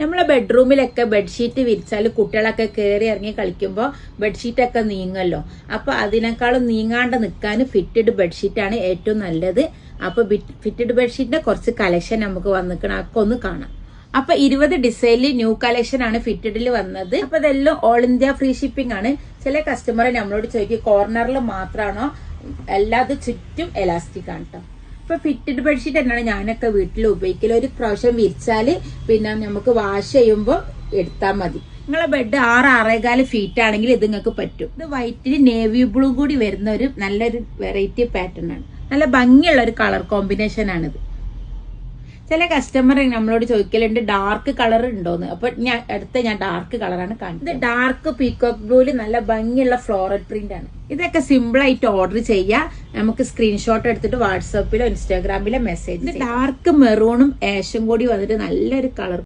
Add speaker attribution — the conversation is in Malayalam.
Speaker 1: നമ്മളെ ബെഡ്റൂമിലൊക്കെ ബെഡ്ഷീറ്റ് വിരിച്ചാൽ കുട്ടികളൊക്കെ കയറി ഇറങ്ങി കളിക്കുമ്പോൾ ബെഡ്ഷീറ്റൊക്കെ നീങ്ങല്ലോ. അപ്പൊ അതിനേക്കാളും നീങ്ങാണ്ട് നിൽക്കാൻ ഫിറ്റഡ് ബെഡ്ഷീറ്റാണ് ഏറ്റവും നല്ലത്. അപ്പൊ ഫിറ്റഡ് ബെഡ്ഷീറ്റിന്റെ കുറച്ച് കളക്ഷൻ നമുക്ക് വന്നിക്കണം, അതൊക്കെ ഒന്ന് കാണാം. അപ്പൊ 20 ഡിസൈനിൽ ന്യൂ കളക്ഷൻ ആണ് ഫിറ്റഡിൽ വന്നത്. അപ്പൊ ഇതെല്ലാം ഓൾ ഇന്ത്യ ഫ്രീ ഷിപ്പിംഗ് ആണ്. ചില കസ്റ്റമർ നമ്മളോട് ചോദിക്കും കോർണറിൽ മാത്രമാണോ, അല്ലാതെ ചുറ്റും എലാസ്റ്റിക് ആണ് കേട്ടോ. ഇപ്പൊ ഫിറ്റഡ് ബെഡ്ഷീറ്റ് തന്നെയാണ് ഞാനൊക്കെ വീട്ടിൽ ഉപയോഗിക്കല്. ഒരു പ്രാവശ്യം വിരിച്ചാല് പിന്നെ നമുക്ക് വാഷ് ചെയ്യുമ്പോൾ എടുത്താൽ മതി. നിങ്ങളെ ബെഡ് 6-6.25 ഫീറ്റ് ആണെങ്കിൽ ഇത് നിങ്ങൾക്ക് പറ്റും. ഇത് വൈറ്റിൽ നേവി ബ്ലൂ കൂടി വരുന്ന ഒരു നല്ലൊരു വെറൈറ്റി പാറ്റേൺ ആണ്. നല്ല ഭംഗിയുള്ള ഒരു കളർ കോമ്പിനേഷൻ ആണിത്. ചില കസ്റ്റമർ നമ്മളോട് ചോദിക്കലുണ്ട് ഡാർക്ക് കളർ ഉണ്ടോന്ന്. അപ്പൊ ഞാൻ ഡാർക്ക് കളറാണ് കാണുന്നത്. ഇത് ഡാർക്ക് പീകോക്ക് ബ്ലൂല് നല്ല ഭംഗിയുള്ള ഫ്ലോറൽ പ്രിന്റ് ആണ്. ഇതൊക്കെ സിമ്പിൾ ആയിട്ട് ഓർഡർ ചെയ്യാം. നമുക്ക് സ്ക്രീൻഷോട്ട് എടുത്തിട്ട് വാട്സാപ്പിലോ ഇൻസ്റ്റാഗ്രാമിലോ മെസ്സേജ്. ഡാർക്ക് മെറൂണും ആഷും കൂടി വന്നിട്ട് നല്ലൊരു കളർ